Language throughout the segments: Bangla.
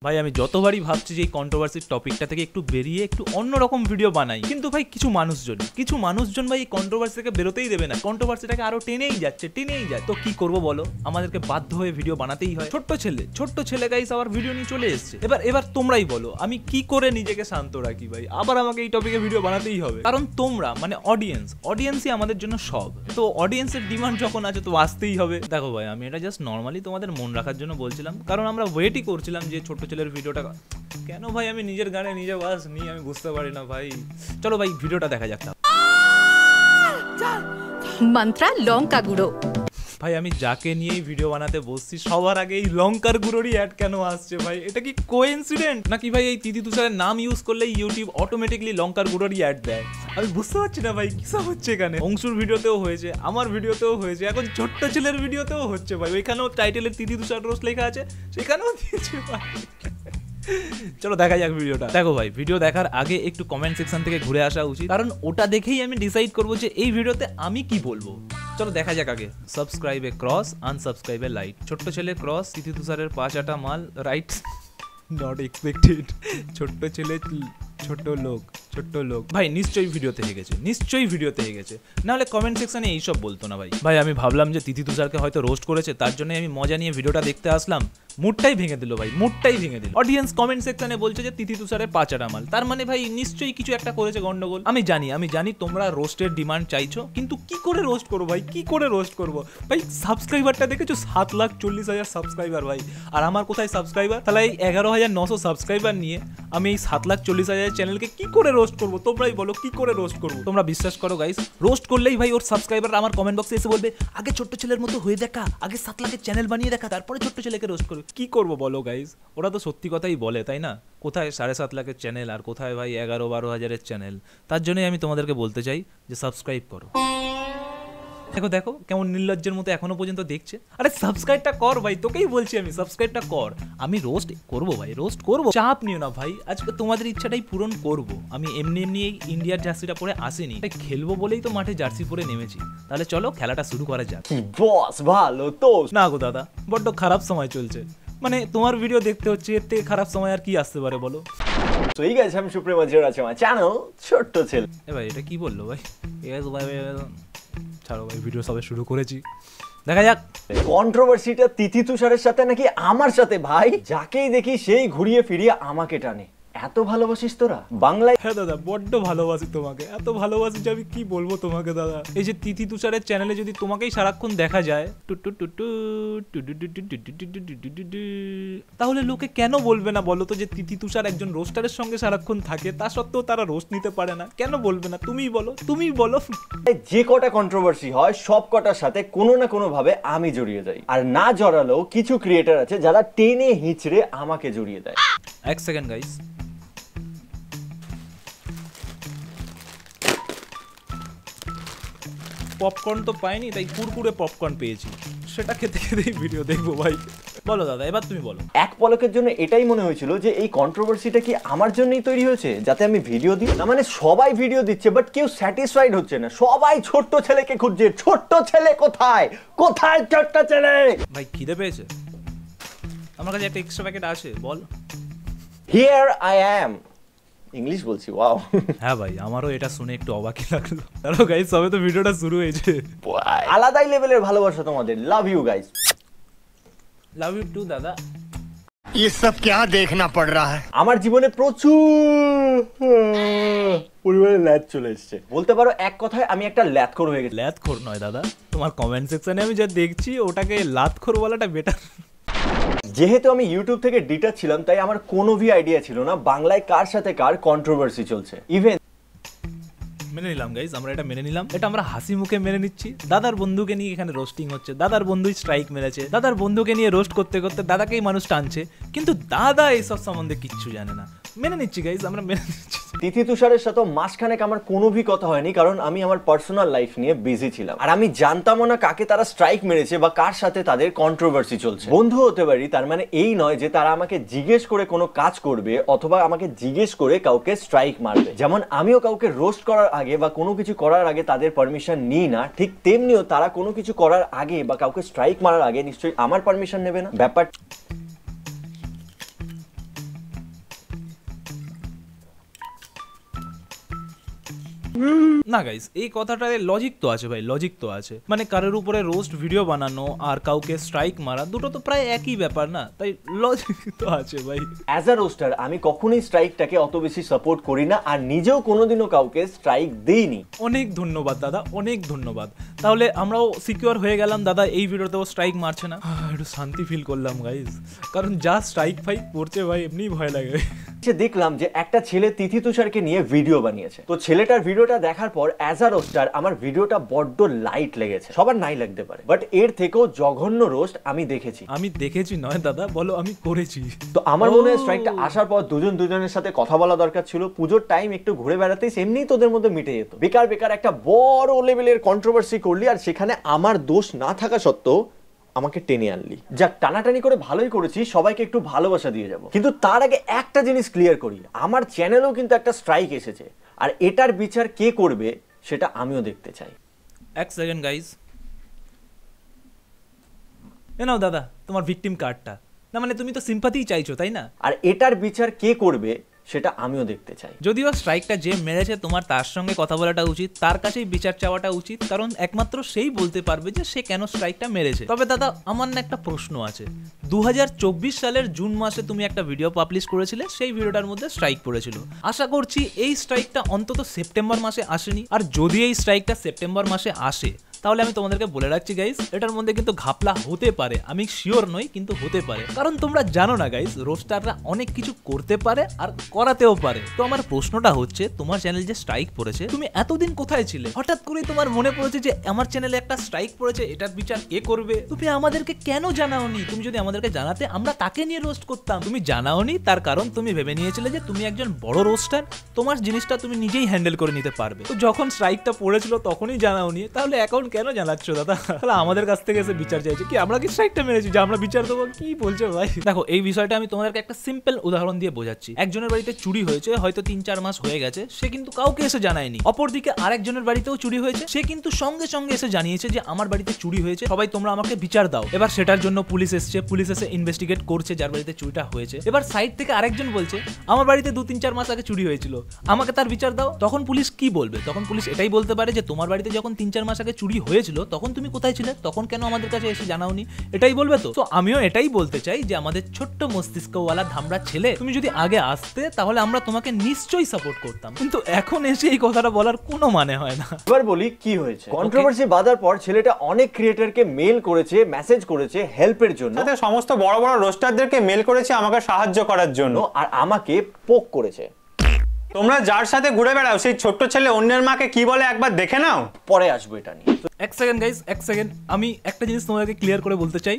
ভাই আমি যতবারই ভাবছি যে এই কন্ট্রোভার্সির টপিকটা থেকে একটু বেরিয়ে একটু অন্যরকম ভিডিও বানাই, কিন্তু ভাই কিছু মানুষজন ভাই এই কন্ট্রোভার্সি থেকে বেরোতেই দেবে না, কন্ট্রোভার্সিটাকে আরো টেনেই যাচ্ছে। তো কি করবো বলো, আমাদেরকে বাধ্য হয়ে ভিডিও বানাতেই হয়। ছোট্ট ছেলে গাইস আবার ভিডিও নিয়ে চলে এসছে। এবার তোমরাই বলো আমি কি করে নিজেকে শান্ত রাখি ভাই, আবার আমাকে এই টপিকে ভিডিও বানাতেই হবে, কারণ তোমরা মানে অডিয়েন্সই আমাদের জন্য সব। তো অডিয়েন্সের ডিমান্ড যখন আছে তো আসতেই হবে। দেখো ভাই আমি এটা জাস্ট নর্মালি তোমাদের মন রাখার জন্য বলছিলাম, কারণ আমরা ওয়েটই করছিলাম যে ছোট্ট ছেলের ভিডিওটা। কেন ভাই আমি নিজের গানে নিজে বাস নিয়ে আমি বুঝতে পারি না ভাই। চলো ভাই ভিডিওটা দেখা যাক। মন্ত্রা লঙ্কা গুঁড়ো। ভাই আমি যাকে নিয়েই ভিডিও বানাতে বসছি সবার আগে এই লঙ্কার গুঁড়োরই অ্যাড কেন আসছে ভাই? এটা কি কোইন্সিডেন্ট নাকি ভাই এই তিথি তুষারের নাম ইউজ করলেই ইউটিউব অটোমেটিকলি লঙ্কার গুঁড়োরই অ্যাড দেয়? আমি বুঝতে পারছি না ভাই কিসব হচ্ছে এখানে। অংশুর ভিডিওতেও হয়েছে, আমার ভিডিওতেও হয়েছে, এখন ছোট্ট ছেলের ভিডিওতেও হচ্ছে ভাই। ওইখানেও টাইটেলে তিথি তুষার রোস্ট লেখা আছে, সেখানেও দিয়েছে ভাই। চলো দেখা যাক ভিডিওটা। দেখো ভাই ভিডিও দেখার আগে একটু কমেন্ট সেকশন থেকে ঘুরে আসা উচিত, কারণ ওটা দেখেই আমি ডিসাইড করবো যে এই ভিডিওতে আমি কি বলবো। চলো দেখা যাক আগে। সাবস্ক্রাইবে ক্রস, আনসাবস্ক্রাইবে লাইট। ছোট্ট ছেলে ক্রস, তিথি তুষারের 5 আটা মাল রাইট নট এক্সপেক্টেড। ছোট্ট ছেলে ছোট্ট লোক ভাই নিশ্চয়ই ভিডিওতে গেছে, নাহলে কমেন্ট সেকশনে এইসব বলতো না ভাই। আমি ভাবলাম যে তিথি তুষারকে হয়তো রোস্ট করেছে, তার জন্য আমি মজা নিয়ে ভিডিওটা দেখতে আসলাম। মুডটাই ভেঙে দিল ভাই, অডিয়েন্স কমেন্ট সেকশনে বলছে যে তিথি তুষারের 5 আটা মাল, তার মানে ভাই নিশ্চয়ই কিছু একটা করেছে গন্ডগোল। আমি জানি তোমরা রোস্টের ডিমান্ড চাইছো, কিন্তু কি করে রোস্ট করবো ভাই? সাবস্ক্রাইবারটা দেখেছো, 7,40,000 সাবস্ক্রাইবার ভাই। আর আমার কোথায় সাবস্ক্রাইবার? তাহলে এই 11,900 সাবস্ক্রাইবার নিয়ে আমি এই 7,40,000 চ্যানেলকে কি করে রোস্ট করবো? তোমরাই বলো কি করে রোস্ট করবো? তোমরা বিশ্বাস করো গাইস, রোস্ট করলেই ভাই ওর সাবস্ক্রাইবার আমার কমেন্ট বক্সে এসে বলবে আগে ছোট্ট ছেলের মতো হয়ে দেখা, আগে 7 লাখের চ্যানেল বানিয়ে দেখা, তারপরে ছোট্ট ছেলেকে রোস্ট করবে। কি করবো বলো গাইস? ওরা তো সত্যি কথাই বলে, তাই না? কোথায় 7.5 লাখের চ্যানেল আর কোথায় ভাই 11-12 হাজারের চ্যানেল? তার জন্যই আমি তোমাদেরকে বলতে চাই যে সাবস্ক্রাইব করো। দেখো কেমন নির্লজ্জের মতো এখনো পর্যন্ত দেখছে। আরে সাবস্ক্রাইবটা কর ভাই, তোকেই বলছি আমি, সাবস্ক্রাইবটা কর। আমি রোস্ট করবো ভাই, চাপ নিও না ভাই, আজকে তোমাদের ইচ্ছাটাই পূরণ করব। আমি এমনি এই ইন্ডিয়ার জার্সিটা পরে আসিনি, তাই খেলবো বলেই তো মাঠে জার্সি পরে নেমেছি। তাহলে চলো খেলাটা শুরু করা যাক। বস ভালো তো না গো দাদা, বড্ড খারাপ সময় চলছে। মানে তোমার ভিডিও দেখতে হচ্ছে, এর থেকে খারাপ সময় আর কি আসতে পারে বলো? তো এই গাইস আমি সুপ্রিম আজির আছে আমার চ্যানেল ছোট্ট ছেলে। ভাই এটা কি বললো ভাই? ছাড়ো ভাই, ভিডিও সবে শুরু করেছি, দেখা যাক। কন্ট্রোভার্সিটা তিথি তুষারের সাথে নাকি আমার সাথে ভাই? যাকেই দেখি সেই ঘুরিয়ে ফিরিয়ে আমাকে টানে। এত ভালোবাসিস তোরা বাংলায়? হ্যাঁ দাদা, বড্ড ভালোবাসি তোমাকে, এত ভালোবাসি যে আমি কি বলবো তোমাকে দাদা। এই যে তিথি তুষারের চ্যানেলে যদি তোমাকেই সারাক্ষণ দেখা যায় তাহলে লোকে কেন বলবে না বলো তো যে তিথি তুষার একজন রোস্টারের সঙ্গে সারাক্ষণ থাকে, তা সত্ত্বেও তারা রোস্ট নিতে পারে না? কেন বলবে না? তুমিই বলো। যে কটা কন্ট্রোভার্সি হয় সব কটার সাথে কোনো না কোনো ভাবে আমি জড়িয়ে যাই, আর না জড়ালেও কিছু ক্রিয়েটার আছে যারা টেনে হিচড়ে আমাকে জড়িয়ে দেয়। এক সেকেন্ড গাইস, পপকর্ন তো পাইনি, তাই কুরকুরে পপকর্ন পেয়েছি, সেটা খেতে খেতেই ভিডিও দেখবো ভাই। বলো দাদা, এবার তুমি বলো। এক পলকের জন্য এটাই মনে হয়েছিল যে এই কন্ট্রোভার্সিটা কি আমার জন্যই তৈরি হয়েছে, যাতে আমি ভিডিও দিই। না মানে সবাই ভিডিও দিচ্ছে বাট কেউ স্যাটিসফাইড হচ্ছে না, সবাই ছোট্ট ছেলেকে খুঁজছে। ছোট্ট ছেলে কোথায় ছোট্ট ছেলে? ভাই খিদে পেয়েছে, আমার কাছে একটা এক্সট্রা প্যাকেট আছে, বল। Here I am. ইংলিশ বলছি, ওয়াও। হ্যাঁ ভাই, আমারও এটা শুনে একটু অবাকই লাগলো। হ্যালো গাইস, সবে তো ভিডিওটা শুরু হয়েছে। আলাদাই লেভেলের ভালোবাসা তোমাদের। Love you guys. Love you too দাদা। ये सब क्या देखना पड़ रहा है? আমার জীবনে প্রচুর পরিমাণে ল্যাদ চলে এসেছে, বলতে পারো এক কথায় আমি একটা ল্যাদখোর হয়ে গেছি। ল্যাদখোর নয় দাদা, তোমার কমেন্ট সেকশনে আমি যা দেখছি ওটাকে লাদখোর বলাটা বেটার। যেহেতু আমি ইউটিউব থেকে ডিটাচ ছিলাম, তাই আমার কোনো আইডিয়া ছিল না বাংলায় কার সাথে কার কন্ট্রোভার্সি চলছে। ইভেন মেনে নিলাম গাইস, আমরা এটা মেনে নিলাম, এটা আমরা হাসি মুখে মেনে নিচ্ছি। দাদার বন্ধুকে নিয়ে এখানে রোস্টিং হচ্ছে, দাদার বন্ধুই স্ট্রাইক মেরেছে, দাদার বন্ধুকে নিয়ে রোস্ট করতে করতে দাদাকেই মানুষ টানছে, কিন্তু দাদা এইসব সম্বন্ধে কিচ্ছু জানে না। মেনে নিচ্ছি গাইস, আমরা মেনে নিচ্ছি। তিথি তুষারের সাথে মাসখানেক আমার কোনো কথা হয়নি, কারণ আমি আমার পার্সোনাল লাইফ নিয়ে বিজি ছিলাম, আর আমি জানতামও না কাকে তারা স্ট্রাইক মেরেছে বা কার সাথে তাদের কন্ট্রোভার্সি চলছে। বন্ধু হতে পারি, তার মানে এই নয় যে তারা আমাকে জিজ্ঞেস করে কোনো কাজ করবে অথবা আমাকে জিজ্ঞেস করে কাউকে স্ট্রাইক মারবে। যেমন আমিও কাউকে রোস্ট করার আগে বা কোনো কিছু করার আগে তাদের পারমিশন নিই না, ঠিক তেমনিও তারা কোনো কিছু করার আগে বা কাউকে স্ট্রাইক মারার আগে নিশ্চয়ই আমার পারমিশন নেবে না। ব্যাপার না গাইস, এই কথাটায় লজিক তো আছে ভাই, লজিক তো আছে। মানে কারোর উপরে রোস্ট ভিডিও বানানো আর কাউকে স্ট্রাইক মারা দুটো তো প্রায় একই ব্যাপার না, তাই লজিক তো আছে ভাই। অ্যাজ আ রোস্টার আমি কখনোই স্ট্রাইকটাকে অত বেশি সাপোর্ট করি না, আর নিজেও কোনোদিনও কাউকে স্ট্রাইক দেইনি। অনেক ধন্যবাদ দাদা, অনেক ধন্যবাদ। তাহলে আমরাও সিকিউর হয়ে গেলাম দাদা, এই ভিডিওতেও স্ট্রাইক মারছে না, একটু শান্তি ফিল করলাম গাইস। কারণ যা স্ট্রাইক ফাইক করছে ভাই এমনিই ভয় লাগে। দেখলাম যে একটা ছেলে তিথি তুষারকে নিয়ে ভিডিও বানিয়েছে, তো ছেলেটার ভিডিওটা দেখার পর অ্যাজ আ রোস্টার আমার ভিডিওটা বড্ড লাইট লেগেছে। সবার নাই লাগতে পারে, বাট এর থেকেও জঘন্য রোস্ট আমি দেখেছি। আমি দেখেছি নয় দাদা, বলো আমি করেছি। তো আমার মনে হয় স্ট্রাইকটা আসার পর দুজনের সাথে কথা বলা দরকার ছিল। পুজোর টাইম একটু ঘুরে বেড়াতেই এমনিই তোদের মধ্যে মিটে যেত। বেকার একটা বড় লেভেলের কন্ট্রোভার্সি করলি, আর সেখানে আমার দোষ না থাকা সত্ত্বেও আমাকে টেনে আনলি। যাক, টানাটানি করে ভালোই করেছি, সবাইকে একটু ভালোবাসা দিয়ে যাব। কিন্তু তার আগে একটা জিনিস ক্লিয়ার করি, আমার চ্যানেলেও কিন্তু একটা স্ট্রাইক এসেছে, আর এটার বিচার কে করবে সেটা আমিও দেখতে চাই। এক সেকেন্ড গাইস, এ নাও দাদা তোমার ভিকটিম কার্ডটা। না মানে তুমি তো সিম্পাথিই চাইছো তাই না? আর এটার বিচার কে করবে সেটা আমিও দেখতে চাই। যদিও স্ট্রাইকটা যে মেরেছে তোমার তার সঙ্গে কথা বলাটা উচিত, তার কাছেই বিচার চাওয়াটা উচিত, কারণ একমাত্র সেই বলতে পারবে যে সে কেন স্ট্রাইকটা মেরেছে। তবে দাদা আমার না একটা প্রশ্ন আছে, 2024 সালের জুন মাসে তুমি একটা ভিডিও পাবলিশ করেছিলে, সেই ভিডিওটার মধ্যে স্ট্রাইক পড়েছিল। আশা করছি এই স্ট্রাইকটা অন্তত সেপ্টেম্বর মাসে আসেনি, আর যদি এই স্ট্রাইকটা সেপ্টেম্বর মাসে আসে তাহলে আমি তোমাদেরকে বলে রাখছি গাইস, এটার মধ্যে কিন্তু ঘাপলা হতে পারে। আমি শিওর নই, কিন্তু হতে পারে, কারণ তোমরা জানো না গাইস, রোস্টাররা অনেক কিছু করতে পারে আর করাতেও পারে। তো আমার প্রশ্নটা হচ্ছে, তোমার চ্যানেল যে স্ট্রাইক পড়েছে, তুমি এতদিন কোথায় ছিলে? হঠাৎ করে তোমার মনে পড়েছে যে আমার চ্যানেলে একটা স্ট্রাইক পড়েছে, এটার বিচার কে করবে? তুমি আমাদেরকে কেন জানাওনি? তুমি যদি আমাদেরকে জানাতে, আমরা তাকে নিয়ে রোস্ট করতাম। তুমি জানাওনি, তার কারণ তুমি ভেবে নিয়েছিলে যে তুমি একজন বড় রোস্টার, তোমার জিনিসটা তুমি নিজেই হ্যান্ডেল করে নিতে পারবে। তো যখন স্ট্রাইকটা পড়েছিল তখনই জানাওনি, তাহলে এখন কেন জানাচ্ছ দাদা? তাহলে আমাদের কাছ থেকে এসে বিচার চাইছে কি? আমরা কি স্ট্রাইকটা মেরেছি যে আমরা বিচার দেবো? কি বলছো ভাই? দেখো, এই বিষয়টা আমি তোমাদেরকে একটা সিম্পল উদাহরণ দিয়ে বোঝাচ্ছি। একজনের বাড়িতে চুরি হয়েছে, হয়তো 3-4 মাস হয়ে গেছে, সে কিন্তু কাউকে এসে জানায়নি। অপরদিকে আরেকজনের বাড়িতেও চুরি হয়েছে, সে কিন্তু সঙ্গে সঙ্গে এসে জানিয়েছে যে আমার বাড়িতে চুরি হয়েছে, সবাই তোমরা আমাকে বিচার দাও। এবার সেটার জন্য পুলিশ এসছে, পুলিশ এসে ইনভেস্টিগেট করছে যার বাড়িতে চুরিটা হয়েছে। এবার সাইড থেকে আরেকজন বলছে আমার বাড়িতে 2-3-4 মাস আগে চুরি হয়েছিল, আমাকে তার বিচার দাও। তখন পুলিশ কি বলবে? তখন পুলিশ এটাই বলতে পারে যে তোমার বাড়িতে যখন 3-4 মাস আগে চুরি হয়েছিল তখন তুমি কোথায় ছিলে, তখন কেন আমাদের কাছে এসে জানাওনি? এটাই বলবে। তো আমিও এটাই বলতে চাই যে আমাদের ছোট্ট মস্তিষ্কওয়ালা ধামড়া ছেলে, তুমি যদি আগে আসতে তাহলে আমরা তোমাকে নিশ্চয়ই সাপোর্ট করতাম, কিন্তু এখন এসে এই কথাটা বলার কোনো মানে হয় না। এবার বলি কি হয়েছে। কন্ট্রোভার্সি বাঁধার পর ছেলেটা অনেক ক্রিয়েটরকে মেল করেছে, মেসেজ করেছে হেল্পের জন্য, সাথে সমস্ত বড় বড় রোস্টারদেরকে মেল করেছে আমাকে সাহায্য করার জন্য, আর আমাকে পোক করেছে। তোমরা যার সাথে ঘুরে বেড়াও সেই ছোট্ট ছেলে অন্যের মাকে কি বলে একবার দেখে নাও। পরে আসবো এটা নিয়ে। এক সেকেন্ড গাইস, এক সেকেন্ড, আমি একটা জিনিস তোমাদেরকে ক্লিয়ার করে বলতে চাই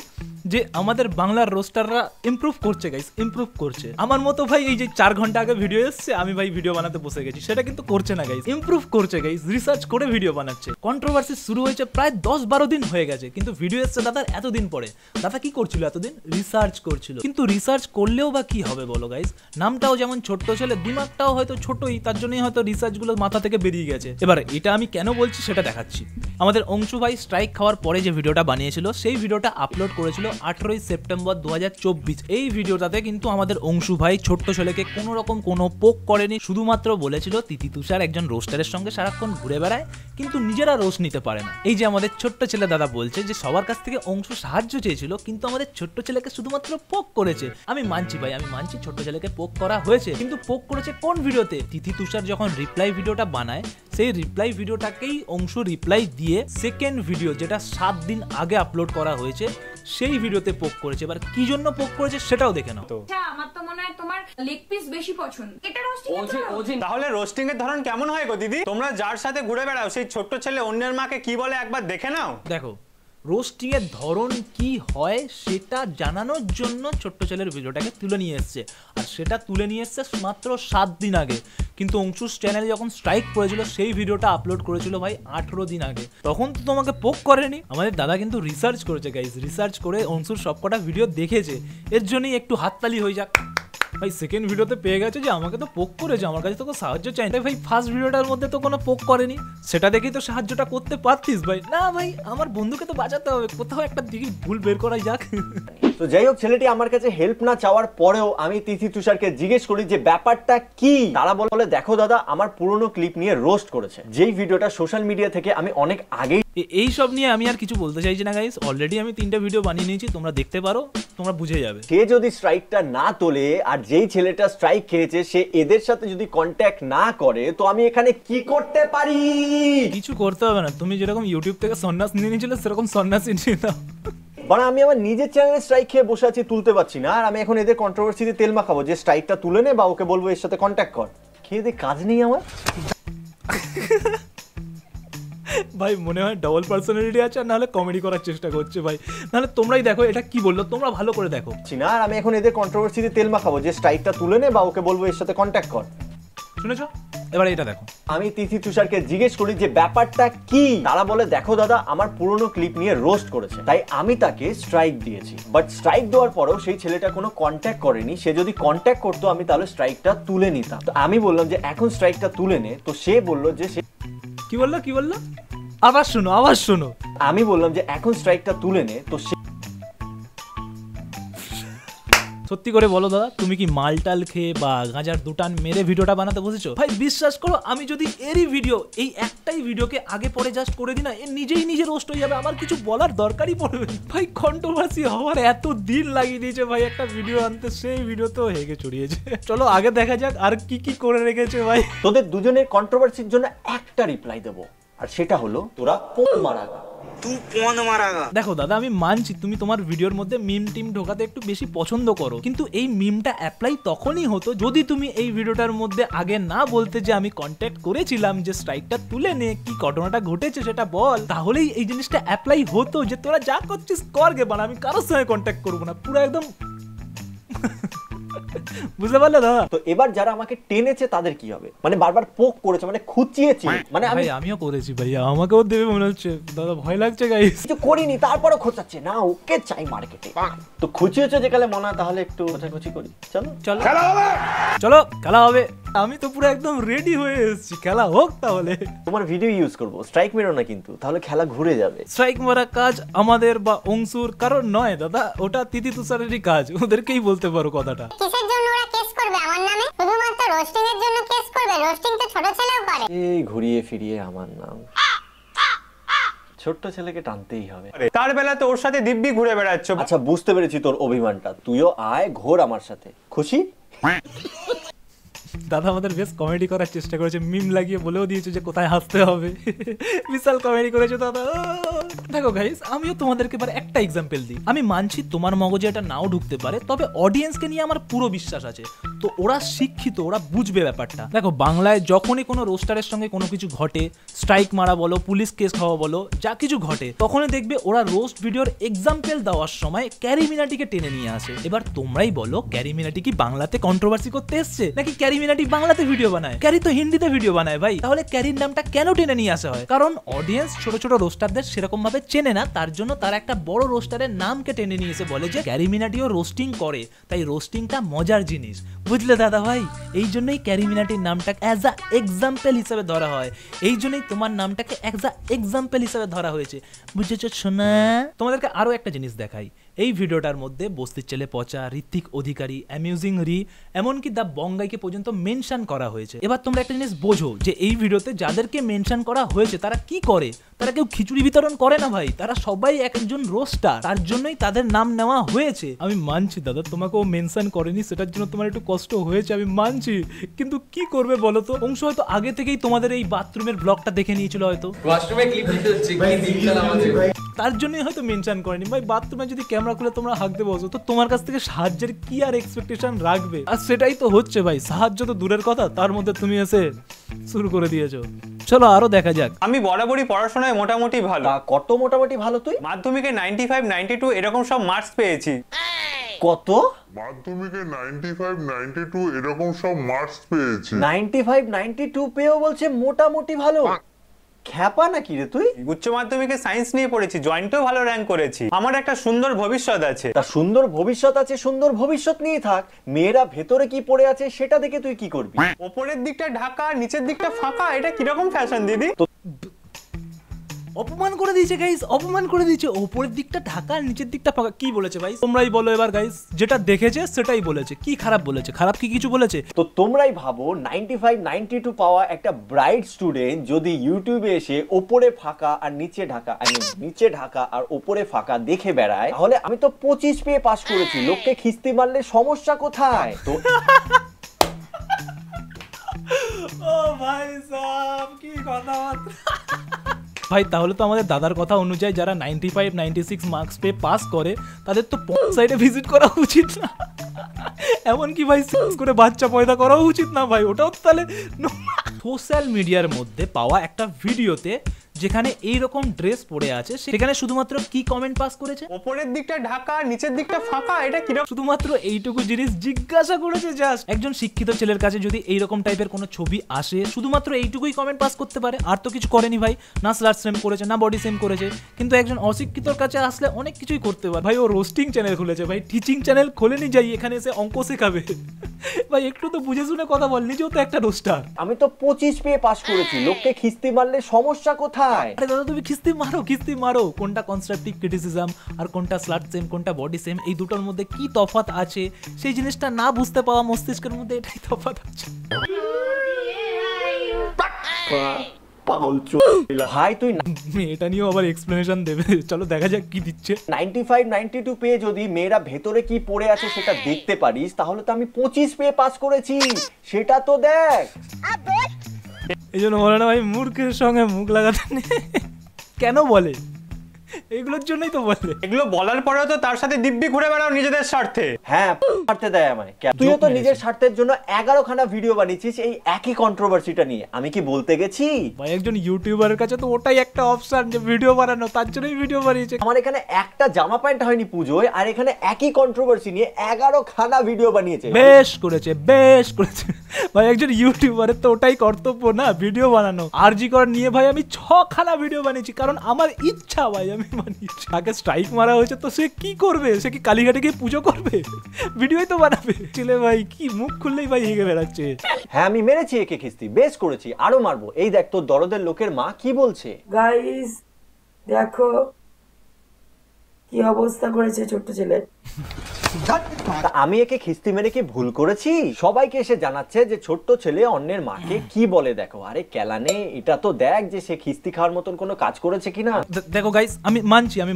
যে আমাদের বাংলার রোস্টাররা ইমপ্রুভ করছে গাইস, ইমপ্রুভ করছে। আমার মতো ভাই এই যে 4 ঘন্টা আগে ভিডিও এসছে, আমি ভাই ভিডিও বানাতে বসে গেছি, সেটা কিন্তু করছে না গাইস, ইমপ্রুভ করছে গাইস, রিসার্চ করে ভিডিও বানাচ্ছে। কন্ট্রোভার্সি শুরু হয়েছে প্রায় 10-12 দিন হয়ে গেছে, কিন্তু ভিডিও এসছে দাদার এতদিন পরে। দাদা কি করছিল এতদিন? রিসার্চ করছিল। কিন্তু রিসার্চ করলেও বা কি হবে বলো গাইস? নামটাও যেমন ছোট্ট ছেলে, দিমাগটাও হয়তো ছোটই, তার জন্যই হয়তো রিসার্চগুলো মাথা থেকে বেরিয়ে গেছে। এবার এটা আমি কেন বলছি সেটা দেখাচ্ছি। আমাদের অংশু ভাই স্ট্রাইক খাওয়ার পরে যে ভিডিওটা বানিয়েছিল, সেই ভিডিওটা আপলোড করেছিল 18 সেপ্টেম্বর 2024। এই ভিডিওটাতে কিন্তু আমাদের অংশু ভাই ছোট্ট ছেলেকে কোনো রকম কোনো পোক করেনি, শুধুমাত্র বলেছিল তিথি তুষার একজন রোস্টারের সঙ্গে সারাক্ষণ ঘুরে বেড়ায়, কিন্তু নিজেরা রোস্ট নিতে পারে না। এই যে আমাদের ছোট্ট ছেলে দাদা বলছে যে সবার কাছ থেকে অংশু সাহায্য চেয়েছিল, কিন্তু আমাদের ছোট্ট ছেলেকে শুধুমাত্র পোক করেছে। আমি মানছি ভাই, আমি মানছি ছোট্ট ছেলেকে পোক করা হয়েছে, কিন্তু পোক করেছে কোন ভিডিওতে? তিথি তুষার যখন রিপ্লাই ভিডিওটা বানায়, সেই রিপ্লাই ভিডিওটাকেই অংশু রিপ্লাই দিয়ে সেকেন্ড ভিডিও যেটা 7 দিন আগে আপলোড করা হয়েছে, সেই ভিডিওতে পোক করেছে। এবার কি জন্য পোক করেছে সেটাও দেখে নাও। আচ্ছা, আমার তো মনে হয় তোমার লেগ পিস বেশি পছন্দ। এটা রোস্টিং তাহলে রোস্টিং এর ধরন কেমন হয় গো দিদি? তোমরা যার সাথে ঘুরে বেড়াও সেই ছোট্ট ছেলে অন্যের মাকে কি বলে একবার দেখে নাও। দেখো, রোস্টিং এর ধরন কি হয় সেটা জানানোর জন্য ছোট্ট ছেলের ভিডিওটাকে তুলে নিয়ে এসছে, আর সেটা তুলে নিয়ে এসছে মাত্র 7 দিন আগে। কিন্তু অংশুর চ্যানেলে যখন স্ট্রাইক পড়েছিল, সেই ভিডিওটা আপলোড করেছিল ভাই 18 দিন আগে। তখন তো তোমাকে পোক করেনি। আমাদের দাদা কিন্তু রিসার্চ করেছে গাইস, রিসার্চ করে অংশুর সবকটা ভিডিও দেখেছে, এর জন্যই একটু হাততালি হয়ে যাক ভাই। সেকেন্ড ভিডিওতে পেয়ে গেছে যে আমাকে তো পোক করেছে, আমার কাছে তো কোনো সাহায্য চাই না ভাই। ফার্স্ট ভিডিওটার মধ্যে তো কোনো পোক করেনি, সেটা দেখেই তো সাহায্যটা করতে পারতিস ভাই। না ভাই, আমার বন্ধুকে তো বাঁচাতে হবে, কোথাও একটা দিকে ভুল বের করাই যাক। তো যাই হোক, ছেলেটি আমার কাছে হেল্প না চাওয়ার পরেও আমি তিথি তুষারকে জিজ্ঞেস করি যে ব্যাপারটা কি। তারা বলে দেখো দাদা, আমার পুরনো ক্লিপ নিয়ে রোস্ট করেছে, যেই ভিডিওটা সোশ্যাল মিডিয়া থেকে আমি অনেক আগেই এই সব নিয়ে আমি আর কিছু বলতে চাইছি না গাইস, অলরেডি আমি 3টা ভিডিও বানিয়ে নিয়েছি, তোমরা দেখতে পারো, তোমরা বুঝে যাবে। সে যদি স্ট্রাইকটা না তোলে আর যেই ছেলেটা স্ট্রাইক খেয়েছে সে এদের সাথে যদি কন্ট্যাক্ট না করে, তো আমি এখানে কি করতে পারি? কিছু করতে হবে না, তুমি যেরকম ইউটিউব থেকে সন্ন্যাস নিয়ে নিয়েছিলে সেরকম সন্ন্যাসী নিয়ে নাও। মানে আমি আমার নিজের চ্যানেলে স্ট্রাইক খেয়ে বসে আছি, তুলতে পারছি না, আর আমি এখন এদের কন্ট্রোভার্সিতে তেল মাখাবো যে স্ট্রাইকটা তুলে নে বা ওকে বলবো এর সাথে কন্ট্যাক্ট কর। খেয়ে দে, কাজ নেই আমার। ভাই মনে হয় ডবল পার্সোনালিটি আছে, আর নাহলে কমেডি করার চেষ্টা করছে ভাই, নাহলে তোমরাই দেখো এটা কি বললো, তোমরা ভালো করে দেখো। না, আর আমি এখন এদের কন্ট্রোভার্সিতে তেল মাখাবো যে স্ট্রাইকটা তুলে নে বা ওকে বলবো এর সাথে কন্ট্যাক্ট কর। শুনেছো? এবার এটা দেখো। আমি তিথি তুষারকে জিজ্ঞেস করি যে ব্যাপারটা কি। তারা বলে দেখো দাদা, আমার পুরনো ক্লিপ নিয়ে রোস্ট করেছে, তাই আমি তাকে স্ট্রাইক দিয়েছি। বাট স্ট্রাইক দেওয়ার পরেও সেই ছেলেটা কোনো কন্ট্যাক্ট করেনি। সে যদি কন্ট্যাক্ট করতো আমি তাহলে স্ট্রাইকটা তুলে নিতাম। তো আমি বললাম যে এখন স্ট্রাইকটা তুলে নে, তো সে বললো যে সে কি বললো? আবার শোনো। আমি বললাম যে এখন স্ট্রাইকটা তুলে নে, তো সে সত্যি করে বলো দাদা, তুমি কি মালটাল খেয়ে বা গাঁজার দুটান মেরে ভিডিওটা বানাতে বসেছো? ভাই বিশ্বাস করো, আমি যদি এরই ভিডিও, এই একটাই ভিডিওকে আগে পরে জাস্ট করে দিই না, এ নিজে রোস্ট হয়ে যাবে, আমার কিছু বলার দরকারই পড়বে না। ভাই কন্ট্রোভার্সি হওয়ার এত দিন লাগিয়ে দিয়েছে ভাই একটা ভিডিও আনতে, সেই ভিডিও তো হেগে চড়িয়েছে। চলো আগে দেখা যাক আর কি করে রেখেছে ভাই। তোদের দুজনের কন্ট্রোভার্সির জন্য একটা রিপ্লাই দেবো, আর সেটা হলো তোরা পোন মারাগা। দেখো দাদা, আমি মানছি তুমি তোমার ভিডিওর মধ্যে মিম টিম ঢোকাতে একটু বেশি পছন্দ করো, কিন্তু এই মিমটা অ্যাপ্লাই তখনই হতো যদি তুমি এই ভিডিওটার মধ্যে আগে না বলতে যে আমি কন্ট্যাক্ট করেছিলাম, যে স্ট্রাইকটা তুলে নে, কি ঘটনাটা ঘটেছে সেটা বল, তাহলেই এই জিনিসটা অ্যাপ্লাই হতো যে তোরা যা করছিস কর গে বানা, আমি কারোর সঙ্গে কন্ট্যাক্ট করবো না, পুরো একদম। বুঝতে পারলে দাদা? তো এবার যারা আমাকে টেনেছে তাদের কি হবে? মানে বারবার পোক করেছে, মানে খুঁচিয়েছে, মানে আমিও করেছি ভাইয়া, আমাকেও দেবে মনে হচ্ছে দাদা, ভয় লাগছে গাইস। কিছু করিনি তারপরও খোঁচাচ্ছে না, ওকে চাই মার্কেটে। তো খুঁচিয়েছে যেকালে মনে হয়, তাহলে একটু খোঁচাখুচি করি। চলো খেলা হবে। আমি তো পুরো একদম রেডি হয়ে এসেছি, খেলা হোক তাহলে। তোমার ভিডিও ইউজ করবো, স্ট্রাইক মেরো না কিন্তু, তাহলে খেলা ঘুরে যাবে। স্ট্রাইক মারা কাজ আমাদের বা অংশুর কারণ নয় দাদা, ওটা তিথি তুষারেরই কাজ, ওদেরকেই বলতে পারো কথাটা। কিসের জন্য ওরা কেস করবে আমার নামে? শুধুমাত্র রোস্টিং এর জন্য কেস করবে? রোস্টিং তো ছোট ছেলেও করে। এই ঘুরিয়ে ফিরিয়ে আমার নাম, ছোট্ট ছেলেকে টানতেই হবে। তার বেলা তো ওর সাথে দিব্যি ঘুরে বেড়াচ্ছ। আচ্ছা বুঝতে পেরেছি তোর অভিমানটা, তুইও আয় ঘোর আমার সাথে, খুশি? দাদা আমাদের বেশ কমেডি করার চেষ্টা করেছে, মিম লাগিয়ে বলেও দিয়েছে যে কোথায় হাসতে হবে। বিশাল কমেডি করেছে দাদা। দেখো গাইস, আমিও তোমাদেরকে এবার একটা এক্সাম্পল দিই। আমি মানছি তোমার মগজে এটা নাও ঢুকতে পারে, তবে অডিয়েন্সকে নিয়ে আমার পুরো বিশ্বাস আছে, তো ওরা শিক্ষিত, ওরা বুঝবে ব্যাপারটা। দেখো বাংলায় যখনই কোনো রোস্টারের সঙ্গে কোনো কিছু ঘটে, স্ট্রাইক মারা বলো, পুলিশ কেস খাওয়া বলো, যা কিছু ঘটে, তখনই দেখবে ওরা রোস্ট ভিডিওর এক্সাম্পল দেওয়ার সময় ক্যারি মিনাটিকে টেনে নিয়ে আসে। এবার তোমরাই বলো, ক্যারি মিনাটি কি বাংলাতে কন্ট্রোভার্সি করতে এসছে, নাকি ক্যারি মিনাটি বাংলাতে ভিডিও বানায়? ক্যারি তো হিন্দিতে ভিডিও বানায় ভাই। তাহলে ক্যারির নামটা কেন টেনে নিয়ে আসা হয়? কারণ অডিয়েন্স ছোট ছোট রোস্টারদের সেরকম ভাবে চেনে না, তার জন্য তারা একটা বড় রোস্টারের নামকে টেনে নিয়ে এসে বলে যে ক্যারি মিনাটিও রোস্টিং করে, তাই রোস্টিংটা মজার জিনিস। বুঝলে দাদা ভাই? এই জন্যই ক্যারি মিনাটির নামটাকে অ্যাজ আ এক্সাম্পল হিসেবে ধরা হয়, এই জন্যই তোমার নামটাকে অ্যাজ আ এক্সাম্পল হিসেবে ধরা হয়েছে। বুঝেছো শোনা? তোমাদেরকে আরো একটা জিনিস দেখাই। এই ভিডিওটার মধ্যে বস্তির ছেলে পচা, ঋত্বিক অধিকারী, অ্যামিউজিং রি, এমনকি দ্য বঙ্গাইকে পর্যন্ত মেনশন করা হয়েছে। এবার তোমরা একটা জিনিস বোঝো যে এই ভিডিওতে যাদেরকে মেনশন করা হয়েছে তারা কি করে? তারা কেউ খিচুড়ি বিতরণ করে না ভাই, তারা সবাই একজন রোস্টার, তার জন্যই তাদের নাম নেওয়া হয়েছে। আমি মানছি দাদা, তোমাকেও মেনশন করেনি, সেটার জন্য তোমার একটু কষ্ট হয়েছে, আমি মানছি, কিন্তু কি করবে বলো তো? অংশ হয়তো আগে থেকেই তোমাদের এই বাথরুমের ব্লগটা দেখে নিয়েছিল, হয়তো তার জন্যই হয়তো মেনশন করেনি ভাই। বাথরুমে যদি ক্যামেরা খুলে তোমরা হাঁকতে বসো, তো তোমার কাছ থেকে সাহায্যের কি আর এক্সপেকটেশন রাখবে? আর সেটাই তো হচ্ছে ভাই, সাহায্য তো দূরের কথা, তার মধ্যে তুমি এসে শুরু করে দিয়েছো। চলো আরো দেখা যাক। আমি বরাবরই পড়াশোনায় মোটামুটি ভালো। কত মোটামুটি ভালো তুই? মাধ্যমিকে 95, 92 এরকম সব মার্কস পেয়েছি। কত? মাধ্যমিকে 95, 92 এরকম সব মার্কস পেয়েছি। 95, 92 পেয়েও বলছে মোটামুটি ভালো? খ্যাপা নাকি রে তুই? উচ্চ মাধ্যমিকে সায়েন্স নিয়ে পড়েছি, জয়েন্টেও ভালো র্যাঙ্ক করেছি। আমার একটা সুন্দর ভবিষ্যৎ আছে। তা সুন্দর ভবিষ্যৎ আছে, সুন্দর ভবিষ্যৎ নিয়ে থাক। মেয়েরা ভেতরে কি পড়ে আছে সেটা দেখে তুই কি করবি? ওপরের দিকটা ঢাকা, নিচের দিকটা ফাঁকা, এটা কিরকম ফ্যাশন দিদি? অপমান করে দিয়েছে গাইস, অপমান করে দিয়েছে। ওপরের দিকটা ঢাকা, নিচের দিকটা ফাঁকা। কি বলেছে ভাই তোমরাই বলো এবার গাইস, যেটা দেখেছে সেটাই বলেছে। কি খারাপ বলেছে? খারাপ কি কিছু বলেছে? তো তোমরাই ভাবো 95 92 পাওয়া একটা ব্রাইট স্টুডেন্ট যদি ইউটিউবে এসে ওপরে ফাঁকা আর নিচে ঢাকা, নিচে ঢাকা আর ওপরে ফাঁকা দেখে বেড়ায়, তাহলে আমি তো 25 পেয়ে পাস করেছি, লোককে খিস্তি মারলে সমস্যা কোথায়? তো ও ভাই সাহেব কি কথা ভাই, তাহলে তো আমাদের দাদার কথা অনুযায়ী যারা 95 96 মার্কস পেয়ে পাস করে তাদের তো সাইডে ভিজিট করা উচিত না, এমনকি ভাই সেক্স করে বাচ্চা পয়দা করাও উচিত না ভাই, ওটাও তাহলে। সোশ্যাল মিডিয়ার মধ্যে পাওয়া একটা ভিডিওতে যেখানে এইরকম ড্রেস পরে আছে, সেখানে শুধুমাত্র কি কমেন্ট পাস করেছে? ওপরের দিকটা ঢাকা, নিচের দিকটা ফাঁকা। এটা কি শুধুমাত্র এইটুকু জিনিস জিজ্ঞাসা করেছে জাস্ট। একজন শিক্ষিত ছেলের কাছে যদি এইরকম টাইপের কোনো ছবি আসে, শুধুমাত্র এইটুকুই কমেন্ট পাস করতে পারে, আর তো কিছু করেনি ভাই। না স্লাট সেম করেছে, না বডি সেম করেছে। কিন্তু একজন অশিক্ষিতর কাছে আসলে অনেক কিছুই করতে পারে ভাই। ও রোস্টিং চ্যানেল খুলেছে ভাই, টিচিং চ্যানেল খোলেনি যাই এখানে এসে অঙ্ক শেখাবে ভাই। একটু তো বুঝে শুনে কথা বল, নিজেও তো একটা রোস্টার। আমি তো 25 পেয়ে পাস করেছি, লোককে খিস্তি মারলে সমস্যা কোথায়? আরে দাদা তুমি খিস্তি মারো, খিস্তি মারো। কোনটা কনস্ট্রাকটিভ ক্রিটিসিজম আর কোনটা স্লাট সেম, কোনটা বডি সেম, এই দুটোর মধ্যে কি তফাৎ আছে সেই জিনিসটা না বুঝতে পাওয়া মস্তিষ্কের মধ্যে এটাই তফাৎ আছে। ভাই তুই এটা নিয়েও আবার এক্সপ্লেনেশন দেবে, চলো দেখা যাক কি দিচ্ছে। 95 92 পেয়ে যদি মেয়েরা ভেতরে কি পড়ে আছে সেটা দেখতে পারিস, তাহলে তো আমি 25 পেয়ে পাস করেছি, সেটা তো দেখ। এই জন্য বলে না ভাই, মূর্খের সঙ্গে মুখ লাগাতে নেই। কেন বলে? এগুলোর জন্যই তো বলে। এগুলো বলার পরেও তো তার সাথে দিব্যি ঘুরে বেড়াও নিজেদের স্বার্থে। হ্যাঁ, মারতে দেয় আমায়। তুইও তো নিজের স্বার্থের জন্য 11 খানা ভিডিও বানিয়েছিস এই একই কন্ট্রোভার্সিটা নিয়ে। আমি কি বলতে গেছি? ভাই একজন ইউটিউবারের কাছে তো ওটাই একটা অপশন যে ভিডিও বানানো, তার জন্যই ভিডিও বানিয়েছে। আমার এখানে একটা জামা প্যান্ট হয়নি পুজোয়, আর এখানে একই কন্ট্রোভার্সি নিয়ে 11 খানা ভিডিও বানিয়েছে। বেশ করেছে, বেশ করেছে ভাই। একজন ইউটিউবারের তো ওটাই কর্তব্য না, ভিডিও বানানো। আরজি কর নিয়ে ভাই আমি 6 খানা ভিডিও বানিয়েছি, কারণ আমার ইচ্ছা ভাই, আমি বানিয়েছি। আগে স্ট্রাইক মারা হয়েছে তো সে কি করবে? সে কি কালীঘাটে গিয়ে পুজো করবে? ভিডিওই তো বানাবে। ছেলে ভাই কি মুখ খুললেই ভাই হেগে বেড়াচ্ছে। হ্যাঁ আমি মেরেছি একে খিস্তি, বেশ করেছি, আরো মারবো। এই দেখ তোর দরদের লোকের মা কি বলছে। গাইস দেখো কি অবস্থা করেছে ছোট্ট ছেলে। আমি একে খিস্তি মেরে কি ভুল করেছি? সবাইকে এসে জানাচ্ছে যে ছোট্ট ছেলে অন্যের মাকে কি বলে দেখো। আরে কেলানে, এটা তো দেখ যে সে খিস্তি খাওয়ার মতন কোনো কাজ করেছে কিনা। দেখো গাইস, আমি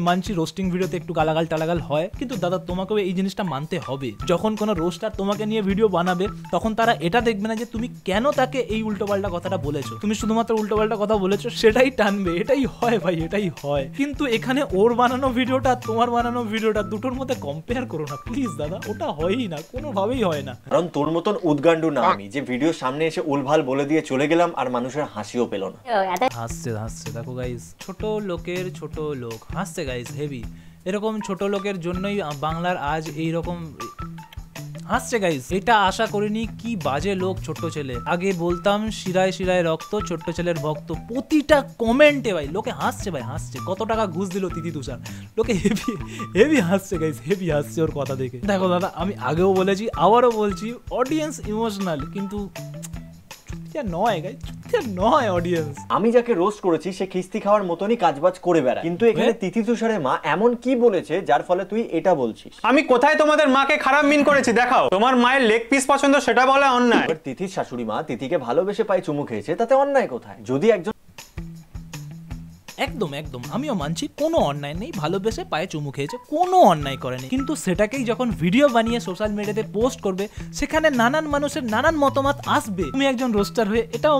মানছি রোস্টিং ভিডিওতে একটু গালাগাল টালাগাল হয়, কিন্তু দাদা তোমাকেও এই জিনিসটা মানতে হবে। যখন কোনো রোস্টার তোমাকে নিয়ে ভিডিও বানাবে, তখন তারা এটা দেখবে না যে তুমি কেন তাকে এই উল্টোপাল্টা কথাটা বলেছো। তুমি শুধুমাত্র উল্টোপাল্টা কথা বলেছো সেটাই টানবে। এটাই হয় ভাই, এটাই হয়। কিন্তু এখানে ওর বানানো ভিডিওটা তোমার বানানো ভিডিওটা দুটোর মধ্যে কম্পেয়ার করো না প্লিজ দাদা, ওটা হয়ই না, কোনোভাবেই হয় না। কারণ তোর মতন উদ্গান্ডু না আমি, যে ভিডিও সামনে এসে উলভাল বলে দিয়ে চলে গেলাম আর মানুষের হাসিও পেল না। হাসছে দেখো গাইস, ছোট লোকের ছোট লোক হাসছে গাইস হেভি। এরকম ছোট লোকের জন্যই বাংলার আজ এইরকম হাসছে গাইস। এটা আশা করিনি, কি বাজে লোক ছোট্ট ছেলে। আগে বলতাম শিরায় শিরায় রক্ত, ছোট্ট ছেলের ভক্ত। প্রতিটা কমেন্টে ভাই লোকে হাসছে, ভাই হাসছে। কত টাকা ঘুষ দিল তিথি তুষার, লোকে হেভি হাসছে গাইস, হেভি হাসছে ওর কথা দেখে। দেখো দাদা, আমি আগেও বলেছি আবারও বলছি, অডিয়েন্স ইমোশনাল, কিন্তু নয় গাইস, নয় অডিয়েন্স। আমি যাকে রোস্ট করেছি সে খিস্তি খাওয়ার মতনই কাজবাজ করে বেড়ায়, কিন্তু এখানে তিথি তুষারের মা এমন কি বলেছে যার ফলে তুই এটা বলছিস? আমি কোথায় তোমাদের মাকে খারাপ মিন করেছি দেখাও। তোমার মায়ের লেগ পিস পছন্দ সেটা বলা অন্যায়। তিথির শাশুড়ি মা তিথিকে ভালোবেসে পায়ে চুমু খেয়েছে, তাতে অন্যায় কোথায়? যদি একজন একদম আমিও মানছি কোনো অন্যায় নেই, ভালোবেসে পায়ে চুমু খেয়েছে, কোনো অন্যায় করেনি। কিন্তু সেটাকেই যখন ভিডিও বানিয়ে সোশ্যাল মিডিয়াতে পোস্ট করবে, সেখানে নানান মানুষের নানান মতামত আসবে। তুমি একজন রোস্টার হয়ে এটাও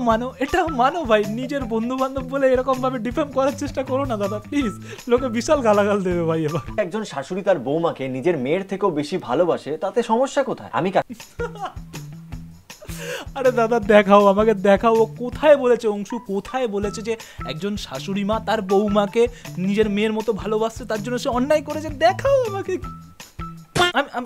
মানো ভাই। নিজের বন্ধু বান্ধব বলে এরকম ভাবে ডিফেম করার চেষ্টা করো না দাদা প্লিজ, লোকে বিশাল গালাগাল দেবে ভাই। এবার একজন শাশুড়ি তার বৌমাকে নিজের মেয়ের থেকেও বেশি ভালোবাসে, তাতে সমস্যা কোথায়? আমি আরে দাদা দেখাও, আমাকে দেখাও, ও কোথায় বলেছে, অংশু কোথায় বলেছে যে একজন শাশুড়ি মা তার বৌমাকে নিজের মেয়ের মতো ভালোবাসছে, তার জন্য সে অন্যায় করেছে? দেখাও আমাকে।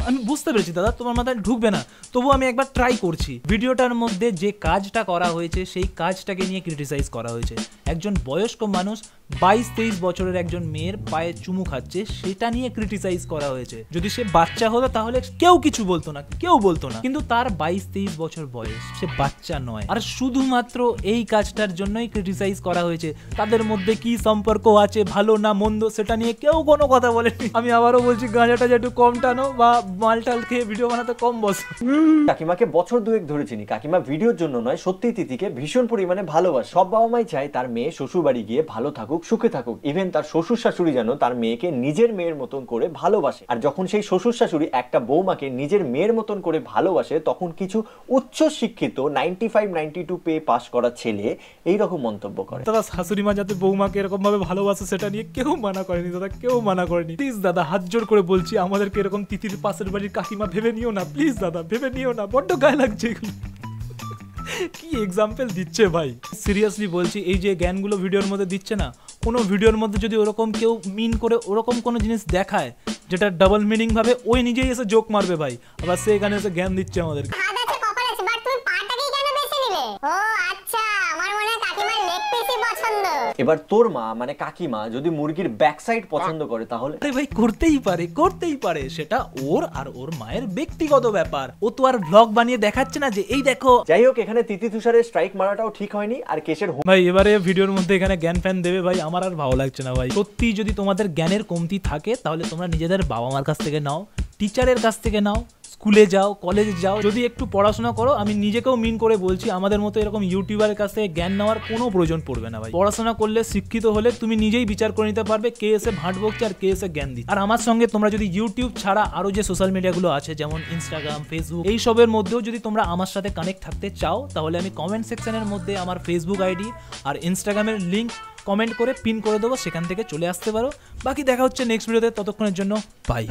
আমি বুঝতে পেরেছি দাদা, তোমার মাথায় ঢুকবে না, তবু আমি একবার ট্রাই করছি। ভিডিওটার মধ্যে যে কাজটা করা হয়েছে সেই কাজটাকে নিয়ে ক্রিটিসাইজ করা হয়েছে। একজন বয়স্ক মানুষ 22-23 বছরের একজন মেয়ের পায়ে চুমু খাচ্ছে সেটা নিয়ে ক্রিটিসাইজ করা হয়েছে। যদি সে বাচ্চা হতো তাহলে কেউ কিছু বলতো না, কেউ বলতো না, কিন্তু তার 22-23 বছর বয়স, সে বাচ্চা নয়। আর শুধুমাত্র এই কাজটার জন্যই ক্রিটিসাইজ করা হয়েছে। তাদের মধ্যে কি সম্পর্ক আছে, ভালো না মন্দ, সেটা নিয়ে কেউ কোনো কথা বলেনি। আমি আবারও বলছি, গাঁজাটা একটু কম টানো বা মালটাল খেয়ে ভিডিও বানাতে কম বসো। কাকিমাকে বছর দুয়েক ধরে চিনি। কাকিমা ভিডিওর জন্য নয়, সত্যি তিথিকে ভীষণ পরিমাণে ভালোবাসে। সব বাবা মাই চায় তার মেয়ে শ্বশুর বাড়ি গিয়ে ভালো থাকুক, সুখে থাকুক। ইভেন তার শ্বশুর শাশুড়ি যেন তার মেয়েকে নিজের মেয়ের মতন করে ভালোবাসে। আর যখন সেই শ্বশুর শাশুড়ি একটা বৌমাকে নিজের মেয়ের মতন করে ভালোবাসে, তখন কিছু উচ্চ শিক্ষিত 95-92 পেয়ে পাস করা ছেলে এইরকম মন্তব্য করে। দাদা, শাশুড়ি মা যাতে বৌমাকে এরকম ভাবে ভালোবাসে সেটা নিয়ে কেউ মানা করেনি দাদা, কেউ মানা করেনি। প্লিজ দাদা, হাত জোর করে বলছি, আমাদেরকে এরকম তিথির পাশের বাড়ির কাকিমা ভেবে নিও না, প্লিজ দাদা, ভেবে নিও না। বড্ড গায়ে লাগছে এগুলো। কি এক্সাম্পল দিচ্ছে ভাই, সিরিয়াসলি বলছি। এই যে জ্ঞানগুলো ভিডিওর মধ্যে দিচ্ছে না, কোনো ভিডিওর মধ্যে যদি ওরকম কেউ মিন করে ওরকম কোনো জিনিস দেখায় যেটা ডাবল মিনিং ভাবে, ওই নিজেই এসে জোক মারবে ভাই, আবার সে এখানে এসে জ্ঞান দিচ্ছে আমাদের। এবার তোর মা মানে কাকিমা যদি মুরগির ব্যাক সাইড পছন্দ করে তাহলে আরে ভাই, করতেই পারে, সেটা ওর আর ওর মায়ের ব্যক্তিগত ব্যাপার। ও তো আর ব্লগ বানিয়ে দেখাচ্ছে না যে এই দেখো। যাই হোক, এখানে তিথি তুষারের স্ট্রাইক মারাটাও ঠিক হয়নি। আর কেসের ভাই এবারে ভিডিওর মধ্যে এখানে জ্ঞান ফ্যান দেবে ভাই, আমার আর ভালো লাগছে না ভাই। সত্যি যদি তোমাদের জ্ঞানের কমতি থাকে তাহলে তোমরা নিজেদের বাবা মার কাছ থেকে নাও, টিচারের কাছ থেকে নাও, স্কুলে যাও, কলেজে যাও, যদি একটু পড়াশোনা করো। আমি নিজেকেও মিন করে বলছি, আমাদের মতো এরকম ইউটিউবারের কাছ থেকে জ্ঞান নেওয়ার কোনো প্রয়োজন পড়বে না ভাই। পড়াশোনা করলে, শিক্ষিত হলে তুমি নিজেই বিচার করে নিতে পারবে কে এসে ভাট বকছে আর কে এসে জ্ঞান দিচ্ছে। আর আমার সঙ্গে তোমরা যদি ইউটিউব ছাড়া আরো যে সোশ্যাল মিডিয়াগুলো আছে যেমন ইনস্টাগ্রাম, ফেসবুক, এই সবের মধ্যেও যদি তোমরা আমার সাথে কানেক্ট থাকতে চাও, তাহলে আমি কমেন্ট সেকশনের মধ্যে আমার ফেসবুক আইডি আর ইনস্টাগ্রামের লিঙ্ক কমেন্ট করে পিন করে দেবো, সেখান থেকে চলে আসতে পারো। বাকি দেখা হচ্ছে নেক্সট ভিডিওতে, ততক্ষণের জন্য বাই।